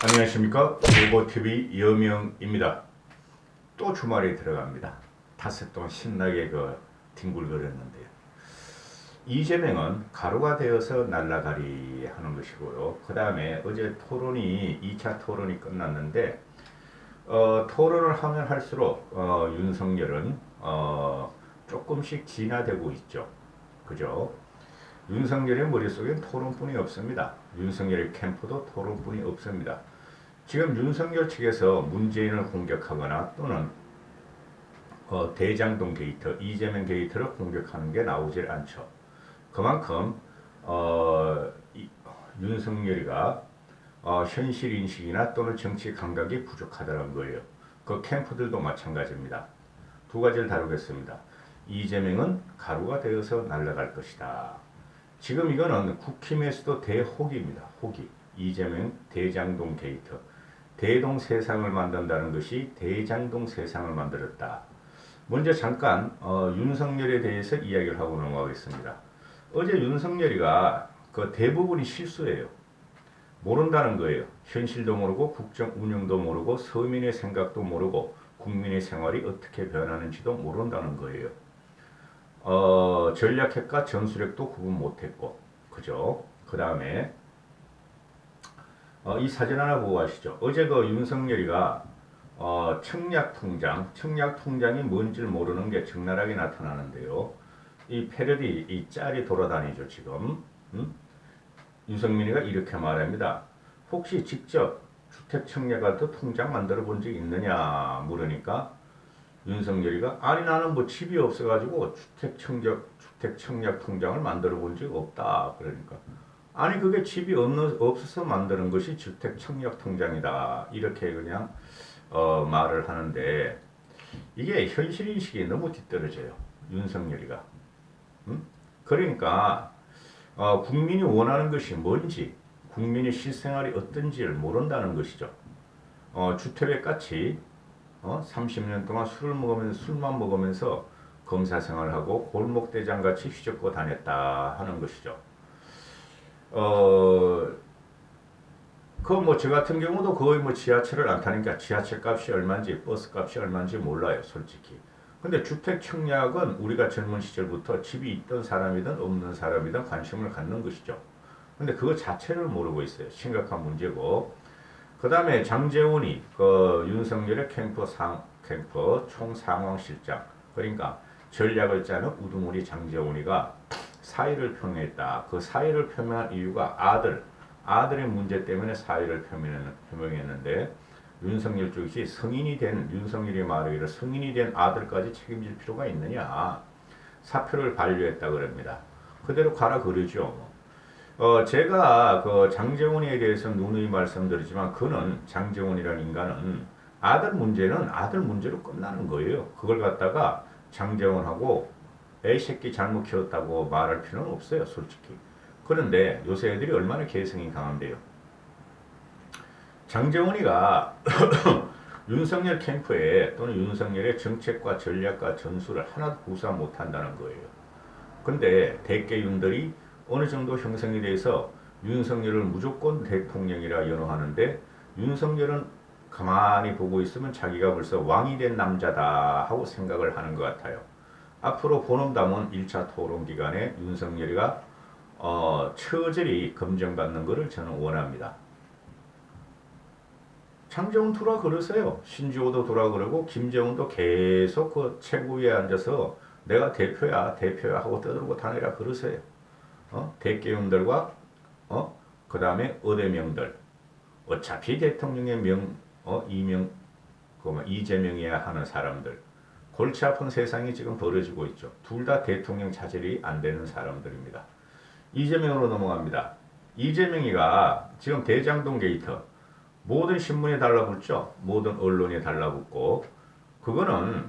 안녕하십니까. 로보TV 이영명입니다. 또 주말에 들어갑니다. 닷새 동안 신나게 뒹굴거렸는데요. 이재명은 가루가 되어서 날아가리 하는 것이고요. 그 다음에 어제 2차 토론이 끝났는데 토론을 하면 할수록 윤석열은 조금씩 진화되고 있죠. 그죠? 윤석열의 머릿속엔 토론뿐이 없습니다. 윤석열의 캠프도 토론뿐이 없습니다. 지금 윤석열 측에서 문재인을 공격하거나 또는 대장동 게이트, 이재명 게이트를 공격하는 게 나오질 않죠. 그만큼 윤석열이가 현실 인식이나 또는 정치 감각이 부족하다는 거예요. 그 캠프들도 마찬가지입니다. 두 가지를 다루겠습니다. 이재명은 가루가 되어서 날아갈 것이다. 지금 이거는 국힘에서도 대혹입니다. 혹이. 이재명 대장동 게이트. 대동 세상을 만든다는 것이 대장동 세상을 만들었다. 먼저 잠깐 윤석열에 대해서 이야기를 하고 넘어가겠습니다. 어제 윤석열이가 그 대부분이 실수예요. 모른다는 거예요. 현실도 모르고 국정 운영도 모르고 서민의 생각도 모르고 국민의 생활이 어떻게 변하는지도 모른다는 거예요. 전략핵과 전술핵도 구분 못했고, 그죠? 그 다음에 이 사진 하나 보고 가시죠. 어제 윤석열이가 청약통장이 뭔지를 모르는 게 적나라하게 나타나는데요. 이 패러디, 이 짤이 돌아다니죠 지금. 윤석열이가 이렇게 말합니다. 혹시 직접 주택청약한테 통장 만들어 본 적 있느냐 물으니까 윤석열이가 아니 나는 뭐 집이 없어가지고 주택청약 통장을 만들어 본 적 없다. 그러니까 아니 그게 집이 없어서 만드는 것이 주택청약 통장이다. 이렇게 그냥 말을 하는데 이게 현실인식이 너무 뒤떨어져요. 윤석열이가. 그러니까 국민이 원하는 것이 뭔지 국민의 실생활이 어떤지를 모른다는 것이죠. 주택같이 30년 동안 술만 먹으면서 검사 생활하고 골목대장같이 휘젓고 다녔다 하는 것이죠. 저 같은 경우도 거의 지하철을 안 타니까 지하철 값이 얼마인지 버스 값이 얼마인지 몰라요, 솔직히. 근데 주택 청약은 우리가 젊은 시절부터 집이 있던 사람이든 없는 사람이든 관심을 갖는 것이죠. 근데 그거 자체를 모르고 있어요. 심각한 문제고. 그 다음에 장재훈이 윤석열의 캠프 총상황실장, 그러니까 전략을 짜는 우두머리 장재훈이가 사의를 표명했다. 그 사의를 표명한 이유가 아들의 문제 때문에 사의를 표명했는데 윤석열 쪽이 윤석열이 말하기를 성인이 된 아들까지 책임질 필요가 있느냐. 사표를 반려했다 그럽니다. 그대로 가라 그러죠. 제가 장재훈에 대해서 누누이 말씀드리지만 그는 장재훈이라는 인간은 아들 문제로 끝나는 거예요. 그걸 갖다가 장재훈하고 애 새끼 잘못 키웠다고 말할 필요는 없어요, 솔직히. 그런데 요새 애들이 얼마나 개성이 강한데요. 장재훈이가 윤석열 캠프에 또는 윤석열의 정책과 전략과 전술을 하나도 구사 못한다는 거예요. 근데 대개윤들이 어느 정도 형성이 돼서 윤석열을 무조건 대통령이라 연호하는데 윤석열은 가만히 보고 있으면 자기가 벌써 왕이 된 남자다 하고 생각을 하는 것 같아요. 앞으로 본험담은 1차 토론 기간에 윤석열이가 처절히 검증받는 것을 저는 원합니다. 장재훈 두라 그러세요. 신지호도 두라 그러고 김재훈도 계속 그 최고위에 앉아서 내가 대표야 하고 떠들고 다니라 그러세요. 대개운들과 그 다음에 어대명들 어차피 대통령의 이재명이야 하는 사람들 골치 아픈 세상이 지금 벌어지고 있죠. 둘 다 대통령 차질이 안 되는 사람들입니다. 이재명으로 넘어갑니다. 이재명이가 지금 대장동 게이트 모든 신문에 달라붙죠. 모든 언론에 달라붙고 그거는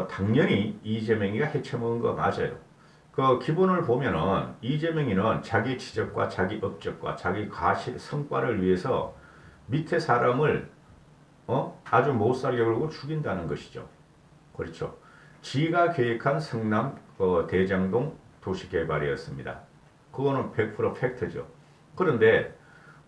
당연히 이재명이가 해쳐먹은 거 맞아요. 그 기본을 보면은 이재명이는 자기 지적과 자기 업적과 자기 성과를 위해서 밑에 사람을 아주 못살게 굴고 죽인다는 것이죠. 그렇죠. 지가 계획한 성남 대장동 도시개발이었습니다. 그거는 100% 팩트죠. 그런데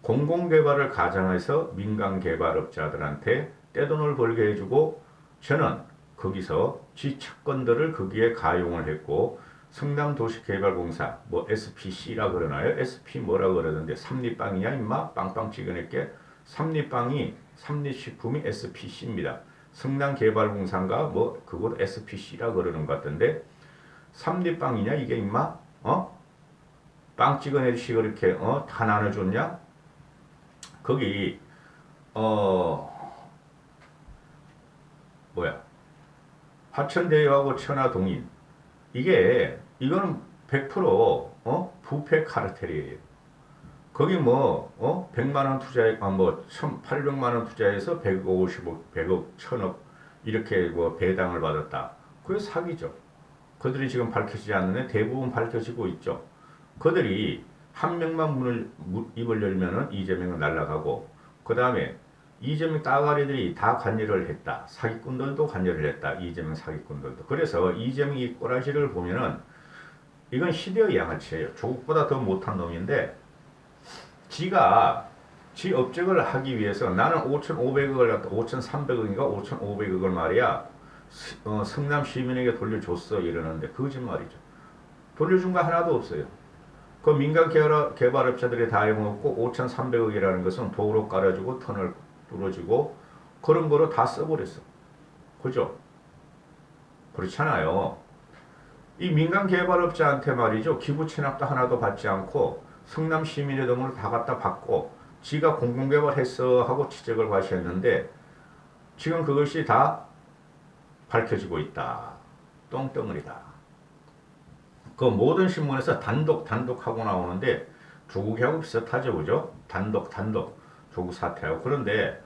공공개발을 가장해서 민간개발업자들한테 떼돈을 벌게 해주고 저는 거기서 지 채권들을 거기에 가용을 했고 성남도시개발공사 뭐 SPC라 그러나요? SP 뭐라 그러던데 삼립빵이냐 임마 빵빵 찍어낼게 삼립빵이 삼립식품이 SPC입니다. 성남개발공사인가 뭐 그것도 SPC라 그러는 것 같던데 삼립빵이냐 이게 임마 어? 빵 찍어내듯이 그렇게 다 나눠줬냐? 거기 뭐야 화천대유하고 천화동인 이거는 100% 부패 카르텔이에요. 거기 뭐 100만 원 투자해 뭐 1,800만 원 투자해서 150억, 100억, 1000억 이렇게 뭐 배당을 받았다. 그게 사기죠. 그들이 지금 밝혀지지 않는데 대부분 밝혀지고 있죠. 그들이 한 명만 입을 열면은 이재명은 날아가고 그 다음에 이재명 따가리들이 다 관여를 했다. 사기꾼들도 관여를 했다. 이재명 사기꾼들도. 그래서 이재명이 꼬라지를 보면은 이건 시대의 양아치예요. 조국보다 더 못한 놈인데 지가 지 업적을 하기 위해서 나는 5,500억을 갖다 5,300억인가 5,500억을 말이야 성남 시민에게 돌려줬어 이러는데 거짓말이죠. 돌려준 거 하나도 없어요. 그 민간 개발업자들이 다 해먹고 5,300억이라는 것은 도로 깔아주고 터널 뚫어주고 그런 거로 다 써버렸어. 그죠? 그렇잖아요. 이 민간 개발업자한테 말이죠. 기부 체납도 하나도 받지 않고 성남 시민의 돈을 다 갖다 받고 지가 공공개발했어 하고 지적을 과시했는데 지금 그것이 다 밝혀지고 있다. 똥덩어리다. 그 모든 신문에서 단독 하고 나오는데 조국하고 비슷하죠, 그죠? 단독 조국 사퇴하고 그런데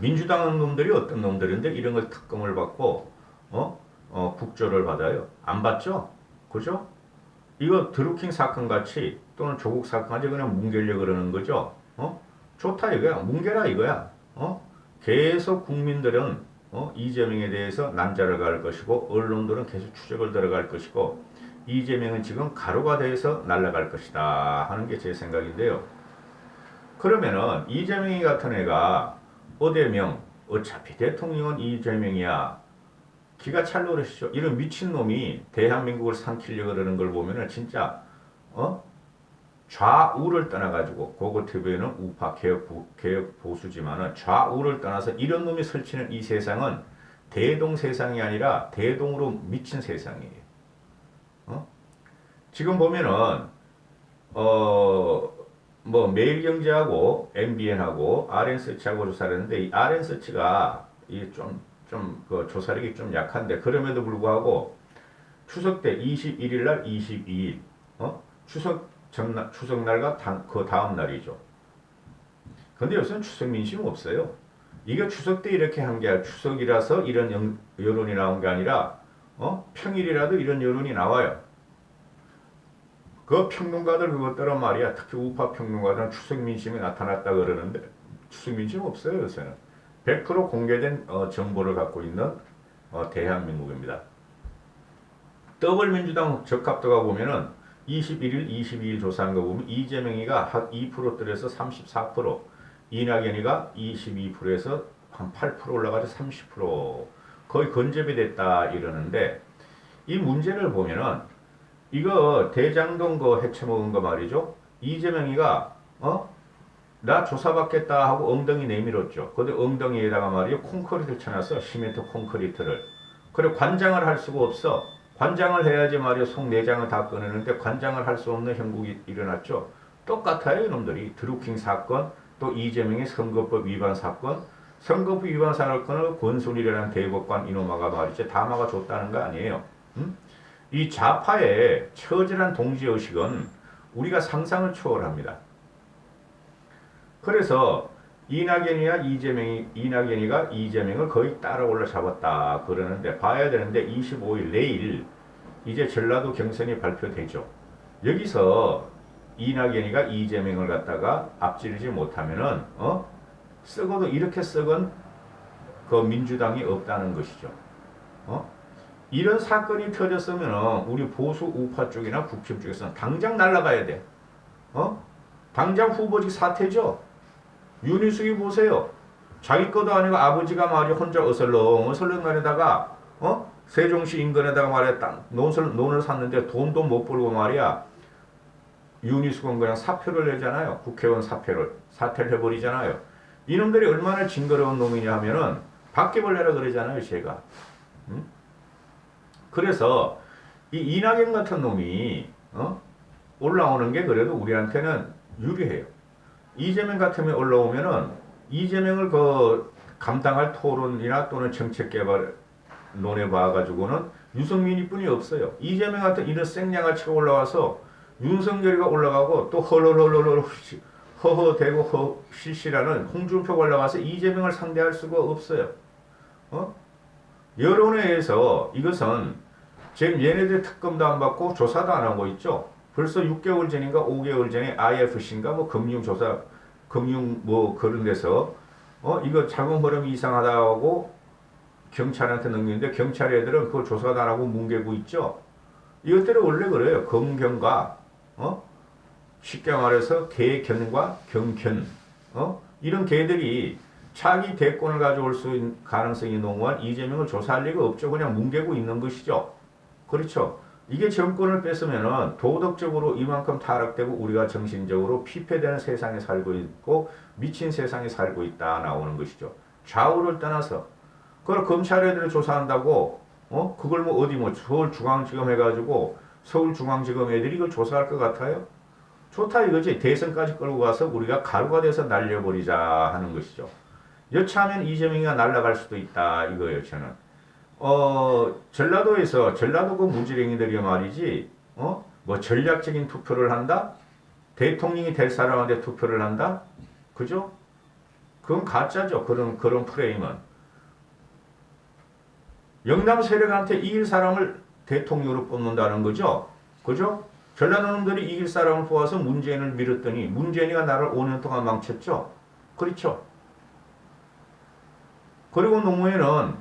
민주당 놈들이 어떤 놈들인데 이런 걸 특검을 받고 국조를 받아요. 안 받죠? 그죠? 이거 드루킹 사건 같이 또는 조국 사건 같이 그냥 뭉개려 그러는 거죠. 좋다 이거야. 뭉개라 이거야. 계속 국민들은 이재명에 대해서 난자를 갈 것이고 언론들은 계속 추적을 들어갈 것이고 이재명은 지금 가루가 돼서 날아갈 것이다 하는 게 제 생각인데요. 그러면은 이재명이 같은 애가 어대명 어차피 대통령은 이재명이야. 기가 찰 노릇이죠. 이런 미친놈이 대한민국을 삼키려고 그러는 걸 보면은 진짜 좌우를 떠나가지고 고고TV는 우파 개혁 보수지만은 좌우를 떠나서 이런 놈이 설치는 이 세상은 대동 세상이 아니라 대동으로 미친 세상이에요. 지금 보면은 뭐 매일경제하고 MBN하고 RN서치하고 조사를 했는데 이 RN서치가 이게 그 조사력이 좀 약한데 그럼에도 불구하고 추석 때 21일 날 22일 추석날과 그 다음 날이죠. 근데 요새는 추석 민심 없어요. 이게 추석 때 이렇게 한 게 추석이라서 이런 여론이 나온 게 아니라 평일이라도 이런 여론이 나와요. 그 평론가들 그것들은 말이야. 특히 우파 평론가들은 추석 민심이 나타났다 그러는데 추석 민심 없어요 요새는. 100% 공개된 정보를 갖고 있는 대한민국입니다. 더블민주당 적합도가 보면은 21일, 22일 조사한 거 보면 이재명이가 한 2%대에서 34%, 이낙연이가 22%에서 한 8% 올라가서 30% 거의 근접이 됐다 이러는데 이 문제를 보면은 이거 대장동 거 해쳐먹은 거 말이죠. 이재명이가 나 조사받겠다 하고 엉덩이 내밀었죠. 근데 엉덩이에다가 말이요 콘크리트를 쳐놨어. 시멘트 콘크리트를. 그래 관장을 할 수가 없어. 관장을 해야지 말이야 속 내장을 다 꺼내는데 관장을 할 수 없는 형국이 일어났죠. 똑같아요 이놈들이. 드루킹 사건 또 이재명의 선거법 위반 사건 선거법 위반 사건을 권순일이라는 대법관 이놈아가 말이죠. 다 막아줬다는 거 아니에요. 이 좌파의 처절한 동지의식은 우리가 상상을 초월합니다. 그래서 이낙연이가 이재명을 거의 따라 올라잡았다 그러는데 봐야 되는데 25일 내일 이제 전라도 경선이 발표되죠. 여기서 이낙연이가 이재명을 갖다가 앞지르지 못하면은 썩어도 이렇게 썩은 그 민주당이 없다는 것이죠. 이런 사건이 터졌으면 우리 보수 우파 쪽이나 국힘 쪽에서는 당장 날아가야 돼. 당장 후보직 사퇴죠. 윤희숙이 보세요. 자기 것도 아니고 아버지가 말이야 혼자 어슬렁어슬렁 거리다가 세종시 인근에다가 말이야 논을 샀는데 돈도 못 벌고 말이야 윤희숙은 그냥 사표를 내잖아요. 국회의원 사퇴를 해버리잖아요. 이놈들이 얼마나 징그러운 놈이냐 하면은 바퀴벌레라 그러잖아요. 제가. 그래서 이 이낙연 같은 놈이 올라오는 게 그래도 우리한테는 유리해요. 이재명 같으면 올라오면은 이재명을 감당할 토론이나 또는 정책 개발 논해 봐가지고는 유승민이 뿐이 없어요. 이재명 같은 이런 생양아치가 올라와서 윤석열이가 올라가고 또 허허대고 실시라는 홍준표가 올라가서 이재명을 상대할 수가 없어요. 여론에 의해서 이것은 지금 얘네들 특검도 안 받고 조사도 안 하고 있죠. 벌써 6개월 전인가 5개월 전에 IFC인가 뭐 금융조사 금융 뭐 그런 데서 이거 자금 흐름이 이상하다고 경찰한테 넘기는데 경찰 애들은 그걸 조사도 안 하고 뭉개고 있죠. 이것들은 원래 그래요. 검경과 쉽게 말해서 개견과 경견 이런 개들이 자기 대권을 가져올 수 있는 가능성이 농후한 이재명을 조사할 리가 없죠. 그냥 뭉개고 있는 것이죠. 그렇죠. 이게 정권을 뺏으면은 도덕적으로 이만큼 타락되고 우리가 정신적으로 피폐되는 세상에 살고 있고 미친 세상에 살고 있다 나오는 것이죠. 좌우를 떠나서 그걸 검찰 애들을 조사한다고 그걸 뭐 어디 뭐 서울중앙지검 해가지고 서울중앙지검 애들이 이걸 조사할 것 같아요? 좋다 이거지. 대선까지 끌고 가서 우리가 가루가 돼서 날려버리자 하는 것이죠. 여차하면 이재명이가 날아갈 수도 있다 이거예요. 저는 전라도에서 전라도 그 무지랭이들이 말이지 뭐 전략적인 투표를 한다? 대통령이 될 사람한테 투표를 한다? 그죠? 그건 가짜죠. 그런 프레임은. 영남 세력한테 이길 사람을 대통령으로 뽑는다는 거죠. 그죠? 전라도 놈들이 이길 사람을 뽑아서 문재인을 밀었더니 문재인이가 나를 5년 동안 망쳤죠. 그렇죠? 그리고 노무현은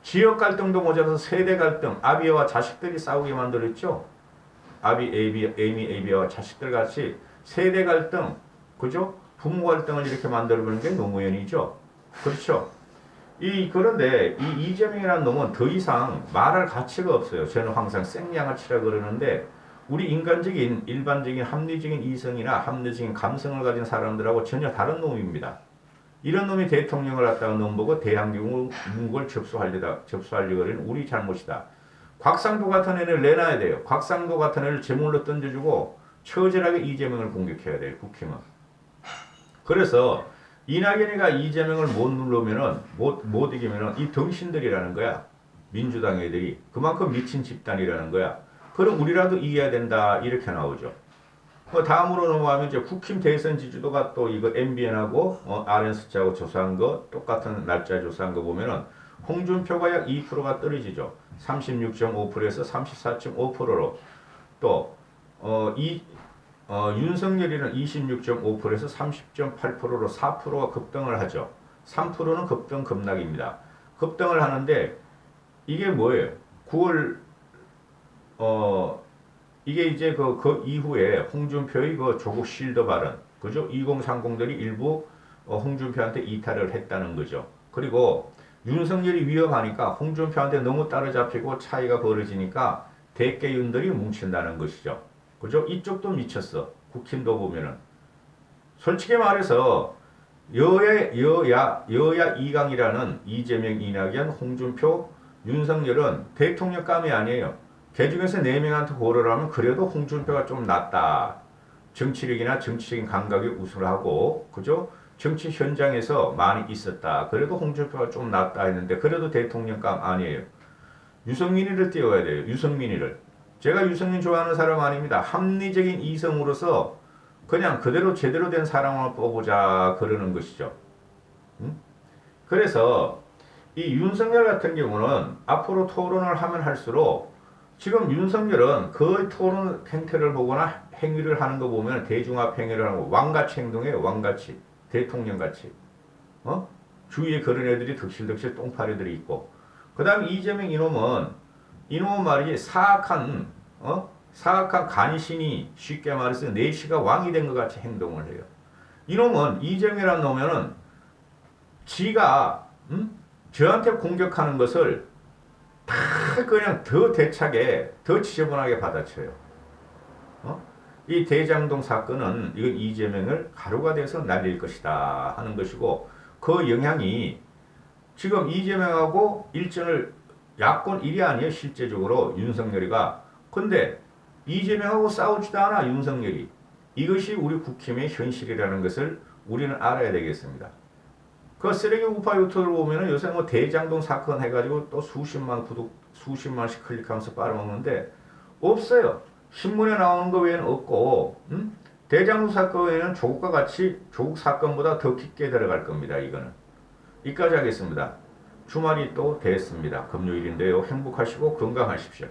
지역 갈등도 모자라서 세대 갈등, 아비와 자식들이 싸우게 만들었죠. 에이미 에이비와 자식들 같이 세대 갈등, 그죠? 부모 갈등을 이렇게 만들어버린 게 노무현이죠. 그렇죠? 그런데 이 이재명이라는 놈은 더 이상 말할 가치가 없어요. 저는 항상 생양아치라 그러는데 우리 인간적인 일반적인 합리적인 이성이나 합리적인 감성을 가진 사람들하고 전혀 다른 놈입니다. 이런 놈이 대통령을 갖다가 넘보고 대한민국을 접수하려고 하는 우리 잘못이다. 곽상도 같은 애를 내놔야 돼요. 곽상도 같은 애를 제물로 던져주고 처절하게 이재명을 공격해야 돼요. 국힘은. 그래서 이낙연이가 이재명을 못 이기면은 이 덩신들이라는 거야. 민주당 애들이. 그만큼 미친 집단이라는 거야. 그럼 우리라도 이겨야 된다. 이렇게 나오죠. 다음으로 넘어가면 이제 국힘 대선 지지도가 또 이거 MBN하고 RN스하고 조사한 거 똑같은 날짜 조사한 거 보면은 홍준표가 약 2%가 떨어지죠. 36.5%에서 34.5%로 또 윤석열이는 26.5%에서 30.8%로 4%가 급등을 하죠. 3%는 급등 급락입니다. 급등을 하는데 이게 뭐예요? 9월 이게 이제 그 이후에 홍준표의 그 조국 실드 발언, 그죠? 2030들이 일부 홍준표한테 이탈을 했다는 거죠. 그리고 윤석열이 위험하니까 홍준표한테 너무 따라잡히고 차이가 벌어지니까 대깨윤들이 뭉친다는 것이죠. 그죠? 이쪽도 미쳤어. 국힘도 보면은. 솔직히 말해서 여야 2강이라는 이재명, 이낙연, 홍준표, 윤석열은 대통령감이 아니에요. 그 중에서 4명한테 고를 하면 그래도 홍준표가 좀 낫다. 정치력이나 정치적인 감각이 우수하고, 그죠? 정치 현장에서 많이 있었다. 그래도 홍준표가 좀 낫다 했는데, 그래도 대통령감 아니에요. 유승민이를 띄워야 돼요. 유승민이를. 제가 유승민 좋아하는 사람 아닙니다. 합리적인 이성으로서 그냥 그대로 제대로 된 사람을 뽑으자. 그러는 것이죠. 그래서 이 윤석열 같은 경우는 앞으로 토론을 하면 할수록 지금 윤석열은 거의 토론 행태를 보거나 행위를 하는 거 보면 대중합 행위를 하는 거 왕같이 행동해요. 왕같이. 대통령같이. 주위에 그런 애들이 득실득실 똥파리들이 있고 그 다음에 이재명 이놈은 말이지 사악한 사악한 간신이 쉽게 말해서 내시가 왕이 된 것 같이 행동을 해요. 이놈은 이재명이라는 놈은 지가 저한테 공격하는 것을 다 그냥 더 대차게 더 지저분하게 받아쳐요. 이 대장동 사건은 이건 이재명을 가루가 돼서 날릴 것이다 하는 것이고 그 영향이 지금 이재명하고 일전을 야권 1위 아니에요 실제적으로 윤석열이가. 근데 이재명하고 싸우지도 않아 윤석열이. 이것이 우리 국힘의 현실이라는 것을 우리는 알아야 되겠습니다. 그 쓰레기 우파 유튜브를 보면은 요새 뭐 대장동 사건 해가지고 또 수십만 구독, 수십만씩 클릭하면서 빨아먹는데 없어요. 신문에 나오는 거 외에는 없고, 대장동 사건 외에는 조국과 같이 조국 사건보다 더 깊게 들어갈 겁니다. 이거는. 여기까지 하겠습니다. 주말이 또 됐습니다. 금요일인데요. 행복하시고 건강하십시오.